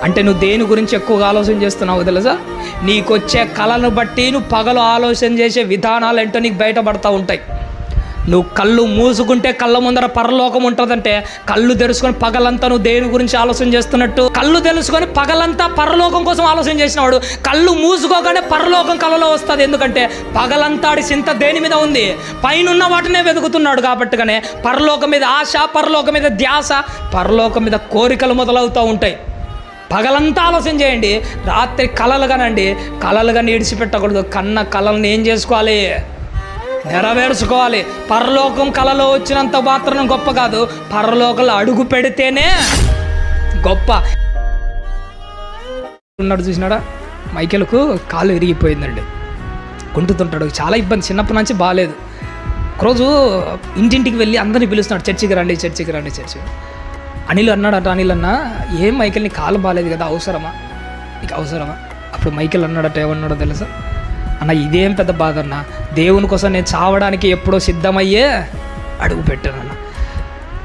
అంటే నువ్వు దేని గురించి ఎక్కువగా ఆలోచన చేస్తున్నావు తెలుసా? నీకొచ్చే కళను బట్టి నువ్వు పగలు ఆలోచన చేసే విధానాలు ఏంటో నీకు బయటపడతా ఉంటాయి. నువ్వు కళ్ళు మూసుకుంటే కళ్ళ ముందర పరలోకం ఉంటుందంటే, కళ్ళు తెరుచుకొని పగలంతా నువ్వు దేని గురించి ఆలోచన చేస్తున్నట్టు? కళ్ళు తెలుసుకొని పగలంతా పరలోకం కోసం ఆలోచన చేసినవాడు కళ్ళు మూసుకోగానే పరలోకం కళలో వస్తుంది. ఎందుకంటే పగలంతా ఆడి చింత దేని మీద ఉంది? పైనున్న వాటినే వెతుకుతున్నాడు. కాబట్టిగానే పరలోకం మీద ఆశ, పరలోకం మీద ధ్యాస, పరలోకం మీద కోరికలు మొదలవుతూ ఉంటాయి. పగలంతా ఆలోచన చేయండి, రాత్రి కలలుగానండి. కలలుగా విడిచిపెట్టకూడదు. కన్న కళలను ఏం చేసుకోవాలి? నెరవేర్చుకోవాలి. పరలోకం కళలో వచ్చినంత మాత్రం గొప్ప కాదు, పరలోకంలో అడుగు పెడితేనే గొప్ప. ఉన్నాడు చూసినాడా, మైకేల్కు కాలు విరిగిపోయిందండి, కుంటుతుంటాడు, చాలా ఇబ్బంది, చిన్నప్పటి నుంచి బాగాలేదు. ఒకరోజు ఇంటింటికి వెళ్ళి అందరినీ పిలుస్తున్నాడు, చర్చికి రండి, చర్చికి రండి, చర్చికి. అనిల్ అన్నాడట, అనిల్ అన్న ఏం మైకేల్ నీ కాలు బాగాలేదు కదా, అవసరమా నీకు, అవసరమా? అప్పుడు మైకేల్ అన్నాడట, ఏమన్నాడో తెలుసా? అన్న ఇదేం పెద్ద బాధ అన్న, దేవుని కోసం నేను చావడానికి ఎప్పుడో సిద్ధమయ్యే అడుగు పెట్టానన్న.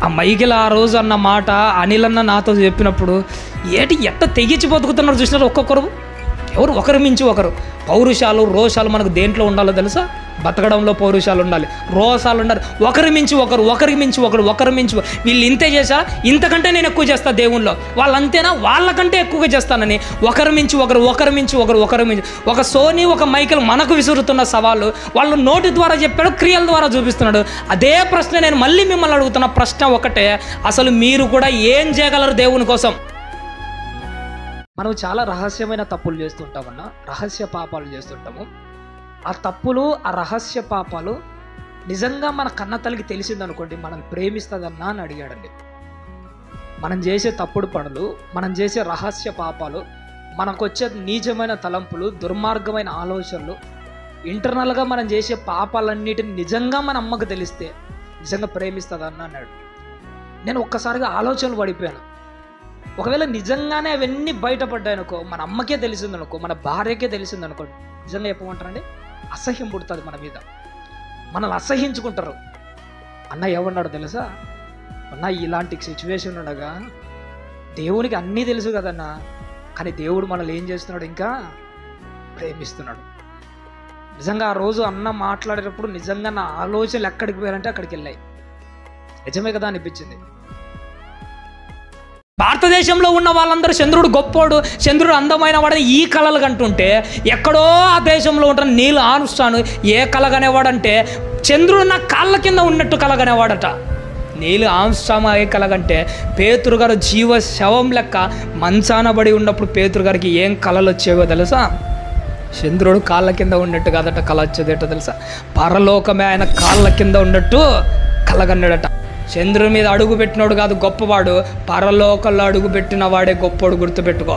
ఆ మైకేల్ ఆ రోజు అన్న మాట అనిల్ అన్న నాతో చెప్పినప్పుడు ఎట్ట తెగించి బతుకుతున్నారు చూసినారు ఒక్కొక్కరు. ఎవరు ఒకరి మించి ఒకరు. పౌరుషాలు, రోషాలు మనకు దేంట్లో ఉండాలో తెలుసా? బతకడంలో పౌరుషాలు ఉండాలి, రోషాలు ఉండాలి. ఒకరి మించి ఒకరు, ఒకరికి మించి ఒకరు, ఒకరి మించి వీళ్ళు ఇంతే చేశా, ఇంతకంటే నేను ఎక్కువ చేస్తా దేవుల్లో, వాళ్ళు అంతేనా, వాళ్ళకంటే ఎక్కువగా చేస్తానని ఒకరి మించి ఒకరు, ఒకరి మించి ఒకరు, ఒకరి మించి ఒక సోనీ, ఒక మైకేల్ మనకు విసురుతున్న సవాళ్ళు వాళ్ళు నోటి ద్వారా చెప్పాడు, క్రియల ద్వారా చూపిస్తున్నాడు. అదే ప్రశ్న నేను మళ్ళీ మిమ్మల్ని అడుగుతున్న ప్రశ్న ఒకటే, అసలు మీరు కూడా ఏం చేయగలరు దేవుని కోసం? మనం చాలా రహస్యమైన తప్పులు చేస్తుంటామన్నా, రహస్య పాపాలు చేస్తుంటాము. ఆ తప్పులు, ఆ రహస్య పాపాలు నిజంగా మన కన్న తల్లికి తెలిసిందనుకోండి, మనం ప్రేమిస్తుందన్నా అని అడిగాడండి. మనం చేసే తప్పుడు పనులు, మనం చేసే రహస్య పాపాలు, మనకు వచ్చే నీచమైన తలంపులు, దుర్మార్గమైన ఆలోచనలు, ఇంటర్నల్గా మనం చేసే పాపాలన్నిటిని నిజంగా మన అమ్మకు తెలిస్తే నిజంగా ప్రేమిస్తుందన్నా అన్నాడు. నేను ఒక్కసారిగా ఆలోచనలు పడిపోయాను. ఒకవేళ నిజంగానే అవన్నీ బయటపడ్డాయనుకో, మన అమ్మకే తెలిసిందనుకో, మన భార్యకే తెలిసిందనుకోండి, నిజంగా చెప్పమంటారండి, అసహ్యం పుడుతుంది మన మీద, మనల్ని అసహ్యించుకుంటారు. అన్న ఏమన్నాడు తెలుసా? అన్న ఇలాంటి సిచ్యువేషన్ ఉండగా దేవునికి అన్నీ తెలుసు కదన్నా, కానీ దేవుడు మనల్ని ఏం చేస్తున్నాడు, ఇంకా ప్రేమిస్తున్నాడు. నిజంగా ఆ రోజు అన్న మాట్లాడేటప్పుడు నిజంగా నా ఆలోచనలు ఎక్కడికి పోయారంటే అక్కడికి వెళ్ళాయి. నిజమే కదా అనిపించింది. భారతదేశంలో ఉన్న వాళ్ళందరూ చంద్రుడు గొప్పోడు, చంద్రుడు అందమైన వాడని ఈ కళలు కంటుంటే, ఎక్కడో ఆ దేశంలో ఉంటున్న నీల్ ఆర్మ్స్ట్రాంగ్ ఏ కలగనేవాడంటే చంద్రుడు నా కాళ్ళ కింద ఉన్నట్టు కలగనేవాడట. నీల్ ఆర్మ్స్ట్రాంగ్ ఏ కలగంటే పేతురు గారు జీవ శవం లెక్క మంచాన పడి ఉన్నప్పుడు పేతురు గారికి ఏం కళలు వచ్చేవో తెలుసా? చంద్రుడు కాళ్ళ కింద ఉన్నట్టు కాదట కళ వచ్చేదేటో తెలుసా? పరలోకమే ఆయన కాళ్ళ కింద ఉన్నట్టు కలగన్నాడట. చంద్రుని మీద అడుగు పెట్టినోడు కాదు గొప్పవాడు, పరలోకంలో అడుగు పెట్టిన వాడే గొప్పోడు, గుర్తుపెట్టుకో.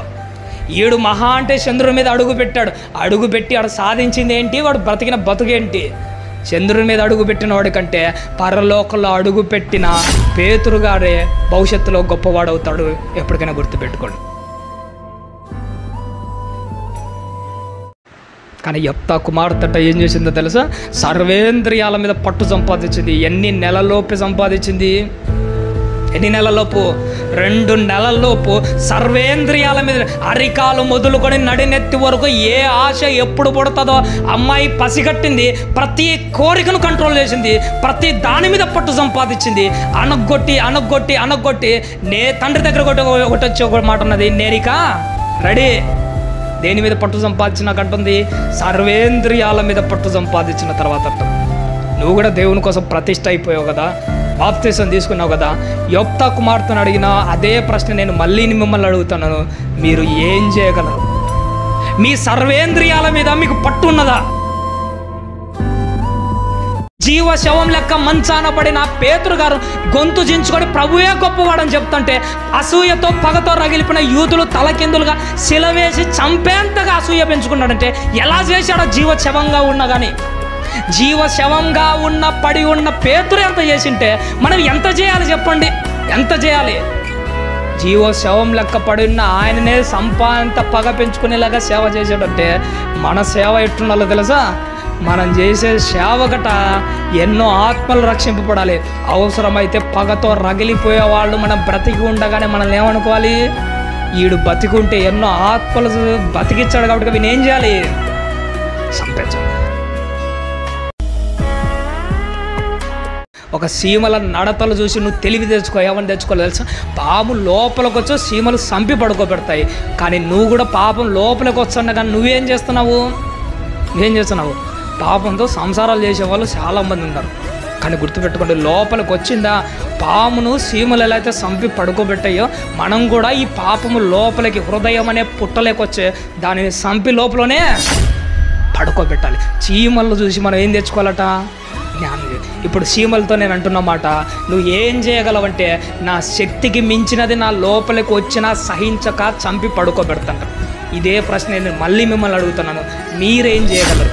ఈడు మహా అంటే చంద్రుని మీద అడుగు పెట్టాడు, అడుగు పెట్టి వాడు సాధించింది ఏంటి, వాడు బ్రతికిన బతుకేంటి? చంద్రుని మీద అడుగు పెట్టిన వాడి కంటే పరలోకంలో అడుగు పెట్టిన పేతురు గారే భవిష్యత్తులో గొప్పవాడవుతాడు, ఎప్పటికైనా గుర్తుపెట్టుకోండి. కానీ యెఫ్తా కుమార్తెట ఏం చేసిందో తెలుసా? సర్వేంద్రియాల మీద పట్టు సంపాదించింది. ఎన్ని నెలల్లోపు సంపాదించింది? ఎన్ని నెలల్లోపు? 2 నెలల్లోపు సర్వేంద్రియాల మీద, అరికాలు మొదలుకొని నడినెత్తి వరకు ఏ ఆశ ఎప్పుడు పుడుతుందో అమ్మాయి పసిగట్టింది. ప్రతి కోరికను కంట్రోల్ చేసింది, ప్రతి దాని మీద పట్టు సంపాదించింది. అనగొట్టి తండ్రి దగ్గర ఒకటి వచ్చి ఒక మాట ఉన్నది, నేనిక రెడీ. దేని మీద పట్టు సంపాదించినాకంటుంది? సర్వేంద్రియాల మీద పట్టు సంపాదించిన తర్వాత అంటుంది. నువ్వు కూడా దేవుని కోసం ప్రతిష్ఠ అయిపోయావు కదా, బాప్తిసం తీసుకున్నావు కదా. యెఫ్తా కుమార్తెను అడిగిన అదే ప్రశ్న నేను మళ్ళీ మిమ్మల్ని అడుగుతున్నాను, మీరు ఏం చేయగలరు? మీ సర్వేంద్రియాల మీద మీకు పట్టు ఉన్నదా? జీవ శవం లెక్క మంచాన పడిన పేతురు గారు గొంతు జించుకొని ప్రభువే గొప్పవాడని చెప్తుంటే, అసూయతో పగతో రగిలిపిన యూదులు తలకిందులుగా శిలవేసి చంపేంతగా అసూయ పెంచుకున్నాడంటే ఎలా చేశాడో? జీవ శవంగా ఉన్నా కానీ, జీవ శవంగా ఉన్న పడి ఉన్న పేతురు ఎంత చేసింటే మనం ఎంత చేయాలి చెప్పండి? ఎంత చేయాలి? జీవ శవం లెక్క పడిన ఆయననే సంపాంత పగ పెంచుకునేలాగా సేవ చేసాడంటే మన సేవ ఎట్టుండాలో తెలుసా? మనం చేసే సేవకట ఎన్నో ఆత్మలు రక్షింపబడాలి. అవసరమైతే పగతో రగిలిపోయే వాళ్ళు మనం బ్రతికి ఉండగానే మనల్ని ఏమనుకోవాలి? ఈడు బతికుంటే ఎన్నో ఆత్మలు బతికిచ్చాడు కాబట్టి వీని ఏం చేయాలి? చంపేచ్చు. ఒక సీమల నడతలు చూసి నువ్వు తెలివి తెచ్చుకో, ఏమని తెచ్చుకోవాలి తెలుసా? పాము లోపలికి వచ్చో సీమలు చంపి పడుకోబెడతాయి, కానీ నువ్వు కూడా పాపం లోపలికి వస్తున్నా కానీ నువ్వేం చేస్తున్నావు? పాపంతో సంసారాలు చేసేవాళ్ళు చాలామంది ఉన్నారు. కానీ గుర్తుపెట్టుకోండి, లోపలికి వచ్చిందా పామును సీమలు ఎలా అయితే చంపి పడుకోబెట్టాయో మనం కూడా ఈ పాపము లోపలికి హృదయం అనే పుట్టలేకొచ్చే దానిని చంపి లోపలనే పడుకోబెట్టాలి. చీమలను చూసి మనం ఏం తెచ్చుకోవాలట? జ్ఞానం. ఇప్పుడు చీమలతో నేను అంటున్నమాట, నువ్వు ఏం చేయగలవంటే నా శక్తికి మించినది నా లోపలికి వచ్చినా సహించక చంపి పడుకోబెడతాను. ఇదే ప్రశ్న నేను మళ్ళీ మిమ్మల్ని అడుగుతున్నాను, మీరేం చేయగలరు?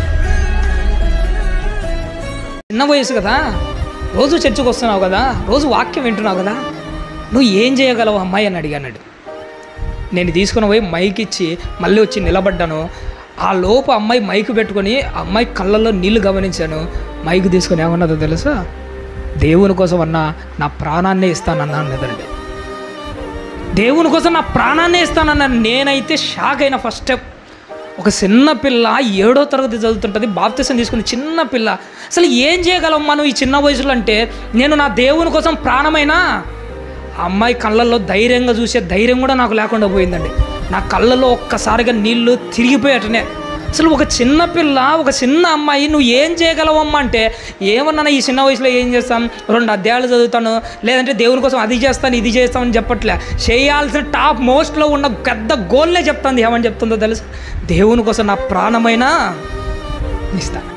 చిన్న వయసు కదా, రోజు చర్చకు వస్తున్నావు కదా, రోజు వాక్యం వింటున్నావు కదా, నువ్వు ఏం చేయగలవు అమ్మాయి అని అడిగాడు. నేను తీసుకుని పోయి మైక్ ఇచ్చి మళ్ళీ వచ్చి నిలబడ్డాను. ఆ లోపు అమ్మాయి మైకు పెట్టుకొని అమ్మాయి కళ్ళల్లో నీళ్ళు గమనించాను. మైకు తీసుకొని ఏమన్నదో తెలుసా? దేవుని కోసం అన్నా నా ప్రాణాన్నే ఇస్తానన్నా అన్నదండి. దేవుని కోసం నా ప్రాణాన్నే ఇస్తానన్నా. నేనైతే షాక్ అయినా. ఫస్ట్ స్టెప్, ఒక చిన్న పిల్ల 7వ తరగతి చదువుతుంటుంది, బాప్తిసం తీసుకుని చిన్న పిల్ల. అసలు ఏం చేయగలం మనం ఈ చిన్న వయసులో అంటే? నేను నా దేవుని కోసం ప్రాణమైనా. అమ్మాయి కళ్ళల్లో ధైర్యంగా చూసే ధైర్యం కూడా నాకు లేకుండా పోయిందండి. నా కళ్ళలో ఒక్కసారిగా నీళ్ళు తిరిగిపోయేటనే. అసలు ఒక చిన్న పిల్ల, ఒక చిన్న అమ్మాయి, నువ్వు ఏం చేయగలవమ్మా అంటే, ఏమన్నా ఈ చిన్న వయసులో ఏం చేస్తాం? 2 అధ్యాయాలు చదువుతాను, లేదంటే దేవుని కోసం అది చేస్తాను ఇది చేస్తామని చెప్పట్లే. చేయాల్సిన టాప్ మోస్ట్లో ఉన్న పెద్ద గోల్నే చెప్తాను. ఏమని చెప్తుందో తెలుసు? దేవుని కోసం నా ప్రాణమైనా ఇస్తాను.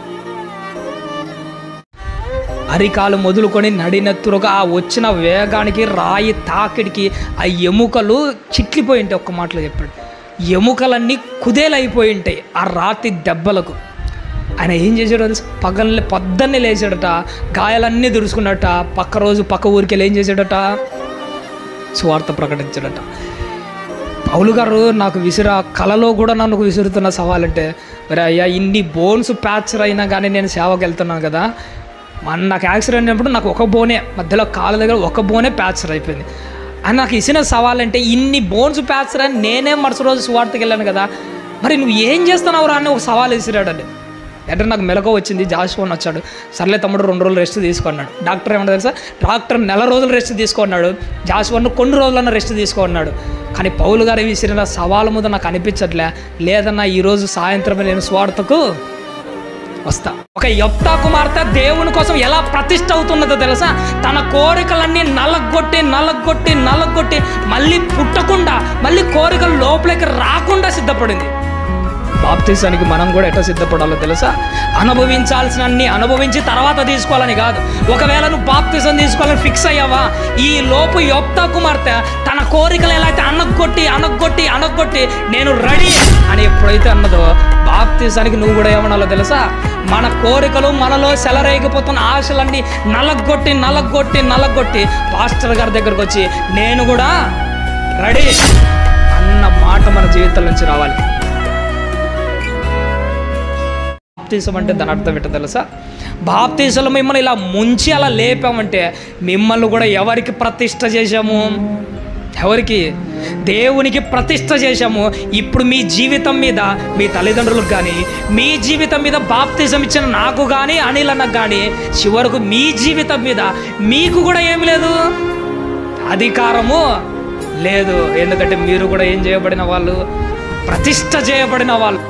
అరికాలు మొదలుకొని నడినెత్తురుగా ఆ వచ్చిన వేగానికి, రాయి తాకిడికి ఆ ఎముకలు చిట్లిపోయి ఉంటాయి. ఒక్క మాటలో చెప్పాడు, ఎముకలన్నీ కుదేలైపోయి ఉంటాయి ఆ రాతి దెబ్బలకు. ఆయన ఏం చేశాడో తెలుసు? పొద్దున్నే లేచాడట, గాయాలన్నీ దురుచుకున్నట్ట. పక్క ఊరికి వెళ్ళి ఏం చేశాడట? సువార్త ప్రకటించాడట. పౌలు గారు నాకు కళలో కూడా నన్ను విసురుతున్న సవాలంటే, మరి అయ్యా ఇన్ని బోన్స్ ప్యాచర్ అయినా కానీ నేను సేవకు వెళ్తున్నాను కదా, నాకు యాక్సిడెంట్ అయినప్పుడు నాకు ఒక బోనే మధ్యలో కాళ్ళ దగ్గర ఒక బోనే ప్యాచర్ అయిపోయింది. అని నాకు ఇచ్చిన సవాలంటే, ఇన్ని బోన్స్ ప్యాచర్ అని నేనే మరుసటి రోజు సువార్తకి వెళ్ళాను కదా, మరి నువ్వు ఏం చేస్తున్నావు రా అని ఒక సవాల్ విసిరాడండి. అంటే నాకు మెలకువ వచ్చింది. జాషువా వచ్చాడు, సర్లే తమ్ముడు 2 రోజులు రెస్ట్ తీసుకున్నాడు. డాక్టర్ ఏమన్నా తెలుసా? డాక్టర్ 4 రోజులు రెస్ట్ తీసుకున్నాడు, జాషువాను కొన్ని రోజులన్నా రెస్ట్ తీసుకున్నాడు. కానీ పౌలు గారు విసిరిన సవాల్ మీద నాకు అనిపించట్లే. లేదన్నా ఈరోజు సాయంత్రమే నేను సువార్తకు వస్తా. ఒక యెఫ్తా కుమార్తె దేవుని కోసం ఎలా ప్రతిష్ఠ అవుతున్నదో తెలుసా? తన కోరికలన్నీ నలగొట్టి మళ్ళీ పుట్టకుండా, మళ్ళీ కోరికలు లోపలికి రాకుండా సిద్ధపడింది. బాప్తిసానికి మనం కూడా ఎట్లా సిద్ధపడాలో తెలుసా? అనుభవించాల్సిన అన్ని అనుభవించి తర్వాత తీసుకోవాలని కాదు. ఒకవేళ నువ్వు బాప్తిసం తీసుకోవాలని ఫిక్స్ అయ్యావా, ఈ లోపు యెఫ్తా కుమార్తె తన కోరికలు ఎలా అయితే అనగొట్టి నేను రెడీ అని ఎప్పుడైతే అన్నదో, బాప్తిసానికి నువ్వు కూడా ఏమనాలో తెలుసా? మన కోరికలు, మనలో సెలరేగిపోతున్న ఆశలన్నీ నలగొట్టి పాస్టర్ గారి దగ్గరకు వచ్చి నేను కూడా రెడీ అన్న మాట మన జీవితం నుంచి రావాలి. బాప్తిసం అంటే దాని అర్థం ఏంటో తెలుసా? బాప్తిసంలో మిమ్మల్ని ఇలా ముంచి అలా లేపామంటే మిమ్మల్ని కూడా ఎవరికి ప్రతిష్ఠ చేశాము? ఎవరికి? దేవునికి ప్రతిష్ఠ చేశాము. ఇప్పుడు మీ జీవితం మీద, మీ తల్లిదండ్రులకు కానీ, మీ జీవితం మీద బాప్తిసం ఇచ్చిన నాకు కానీ, అనిల్ అన్నకు కానీ, చివరకు మీ జీవితం మీద మీకు కూడా ఏమి లేదు, అధికారము లేదు. ఎందుకంటే మీరు కూడా ఏం చేయబడిన వాళ్ళు? ప్రతిష్ఠ చేయబడిన వాళ్ళు.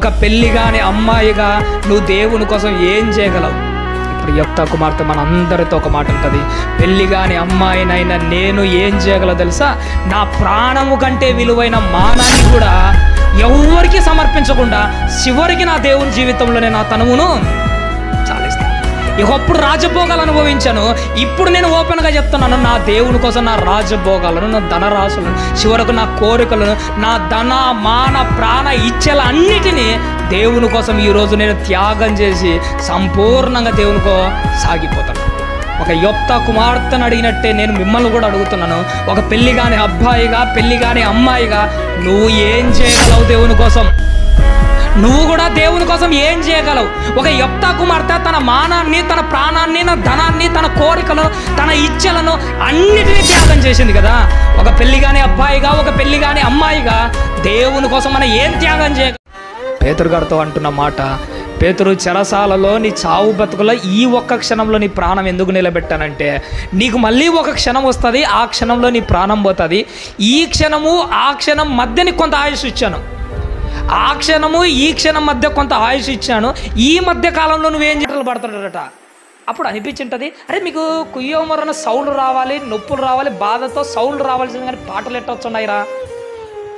ఒక పెళ్లి కాని అమ్మాయిగా నువ్వు దేవుని కోసం ఏం చేయగలవు? ఇప్పుడు యెఫ్తా కుమార్తె మన అందరితో ఒక మాట ఉంటుంది, పెళ్లి కాని అమ్మాయినైనా నేను ఏం చేయగల తెలుసా? నా ప్రాణము కంటే విలువైన మానాన్ని కూడా ఎవరికి సమర్పించకుండా చివరికి నా దేవుని జీవితంలోనే నా తనువును చాలిస్తాను. ఒకప్పుడు రాజభోగాలు అనుభవించాను, ఇప్పుడు నేను ఓపెన్గా చెప్తున్నాను, నా దేవుని కోసం నా రాజభోగాలను, నా ధనరాశులను, చివరకు నా కోరికలను, నా ధన మాన ప్రాణ ఇచ్చేల అన్నిటినీ దేవుని కోసం ఈరోజు నేను త్యాగం చేసి సంపూర్ణంగా దేవునికో సాగిపోతాను. ఒక యొప్తా కుమార్తెను అడిగినట్టే నేను మిమ్మల్ని కూడా అడుగుతున్నాను. ఒక పెళ్లి కాని అబ్బాయిగా, పెళ్లి కాని అమ్మాయిగా నువ్వు ఏం చేయగలవు దేవుని కోసం? నువ్వు కూడా దేవుని కోసం ఏం చేయగలవు? ఒక యొప్తా కుమార్తె తన మానాన్ని, తన ప్రాణాన్ని, తన ధనాన్ని, తన కోరికలను, తన ఇచ్చలను అన్నిటినీ త్యాగం చేసింది కదా. ఒక పెళ్లి కాని అబ్బాయిగా, ఒక పెళ్లి కాని అమ్మాయిగా దేవుని కోసం మనం ఏం త్యాగం చేయగలం? పేతురు గారితో అంటున్న మాట, పేతురు, చెరసాలలో నీ చావు బతుకులో ఈ ఒక్క క్షణంలో నీ ప్రాణం ఎందుకు నిలబెట్టానంటే నీకు మళ్ళీ ఒక క్షణం వస్తుంది, ఆ క్షణంలో నీ ప్రాణం పోతుంది. ఈ క్షణము ఆ క్షణం మధ్య నీకు కొంత ఆయుష్ ఇచ్చాను, ఆ క్షణము ఈ క్షణం మధ్య కొంత ఆయుష్ ఇచ్చాను. ఈ మధ్య కాలంలో నువ్వేం చేటలు పడుతున్నాడట. అప్పుడు అనిపించింటుంది, అరే మీకు కుయ్యోమరన సౌండ్ రావాలి, నొప్పులు రావాలి, బాధతో సౌండ్ రావాల్సింది, కానీ పాటలు ఎట్టొచ్చున్నాయిరా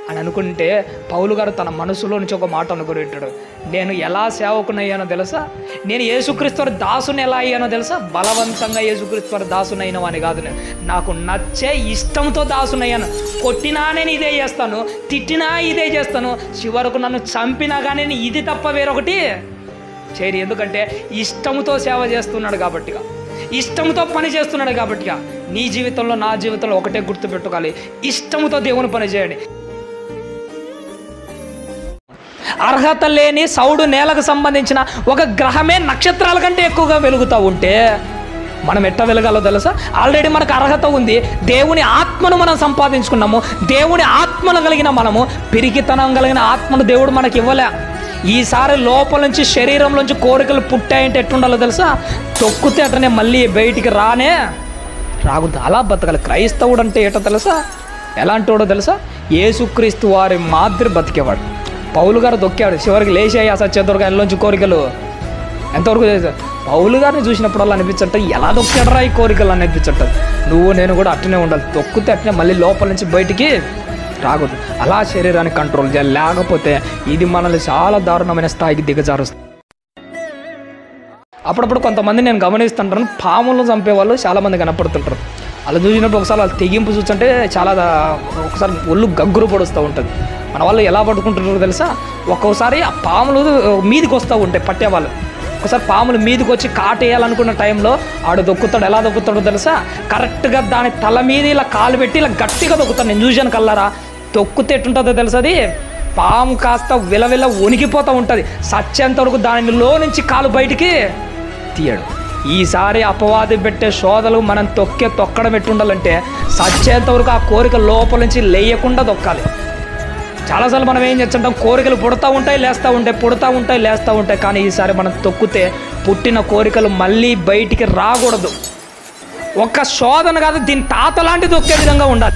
అని అనుకుంటే పౌలు గారు తన మనసులో నుంచి ఒక మాట అనుకునేటాడు. నేను ఎలా సేవకునయ్యానో తెలుసా? నేను యేసుక్రీస్తు దాసుని ఎలా అయ్యానో తెలుసా? బలవంతంగా యేసుక్రీస్తు దాసుని అయిన వాని కాదు, నేను నాకు నచ్చే ఇష్టంతో దాసునయ్యాను. కొట్టినా నేను ఇదే చేస్తాను, తిట్టినా ఇదే చేస్తాను, చివరకు నన్ను చంపినా కానీ నేను ఇది తప్ప వేరొకటి చేయరు. ఎందుకంటే ఇష్టంతో సేవ చేస్తున్నాడు కాబట్టిగా, ఇష్టంతో పని చేస్తున్నాడు కాబట్టిగా. నీ జీవితంలో నా జీవితంలో ఒకటే గుర్తుపెట్టుకోవాలి, ఇష్టంతో దేవుని పని చేయండి. అర్హత లేని సౌడు నేలకు సంబంధించిన ఒక గ్రహమే నక్షత్రాల కంటే ఎక్కువగా వెలుగుతూ ఉంటే మనం ఎట్ట వెలగాలో తెలుసా? ఆల్రెడీ మనకు అర్హత ఉంది, దేవుని ఆత్మను మనం సంపాదించుకున్నాము. దేవుని ఆత్మను కలిగిన మనము, పిరికితనం కలిగిన ఆత్మను దేవుడు మనకి ఇవ్వలే. ఈసారి లోపల నుంచి శరీరంలోంచి కోరికలు పుట్టాయంటే ఎట్టుండాలో తెలుసా? తొక్కుతే అటనే మళ్ళీ బయటికి రాకూడదు. అలా బతకాలి. క్రైస్తవుడు అంటే ఏటో తెలుసా? ఎలాంటోడో తెలుసా? యేసుక్రీస్తు వారి మాదిరి బతికేవాడు. పౌలు గారు దొక్కాడు, చివరికి లేచాయి ఆ సత్యదొరక ఆయనలోంచి కోరికలు. ఎంతవరకు చేశారు? పౌలు గారిని చూసినప్పుడల్లా అనిపించట, ఎలా దొక్కాడరా ఈ కోరికలు అని అనిపించటది. నువ్వు నేను కూడా అట్లనే ఉండాలి. తొక్కితే అట్లనే మళ్ళీ లోపల నుంచి బయటికి రాకూడదు. అలా శరీరాన్ని కంట్రోల్ చేయాలి, లేకపోతే ఇది మనల్ని చాలా దారుణమైన స్థాయికి దిగజారుస్తుంది. అప్పుడప్పుడు కొంతమంది నేను గమనిస్తుంటాను, పాములను చంపేవాళ్ళు చాలామంది కనపడుతుంటారు. అలా చూసినప్పుడు ఒకసారి వాళ్ళు తెగింపు చూస్తుంటే చాలా ఒకసారి ఒళ్ళు గగ్గురు పొడుస్తూ ఉంటుంది. మన వాళ్ళు ఎలా పట్టుకుంటున్నారో తెలుసా? ఒక్కోసారి ఆ పాములు మీదికి వస్తూ ఉంటాయి పట్టేవాళ్ళు. ఒకసారి పాములు మీదికి వచ్చి కాటేయాలనుకున్న టైంలో ఆడు దొక్కుతాడు. ఎలా దొక్కుతాడో తెలుసా? కరెక్ట్గా దాని తల మీద ఇలా కాలు పెట్టి ఇలా గట్టిగా దొక్కుతాడు. నేను చూశాను కల్లారా. తొక్కితే ఎట్టుంటుందో తెలుసా? అది పాము కాస్త విలవిల వణికిపోతూ ఉంటుంది. సచ్చేంత వరకు దానిలో నుంచి కాలు బయటికి తీయడు. ఈసారి అపవాది పెట్టే శోధలు మనం తొక్కడం ఎట్టుండాలంటే సచ్చేంత వరకు ఆ కోరిక లోపల నుంచి లేయకుండా దొక్కాలి. చాలాసార్లు మనం ఏం చేస్తుంటాం, కోరికలు పుడతా ఉంటాయి, లేస్తూ ఉంటాయి, పుడతా ఉంటాయి, లేస్తూ ఉంటాయి. కానీ ఈసారి మనం తొక్కితే పుట్టిన కోరికలు మళ్ళీ బయటికి రాకూడదు. ఒక్క శోధన కాదు, దీని తాత లాంటి దొక్కే విధంగా ఉండాలి.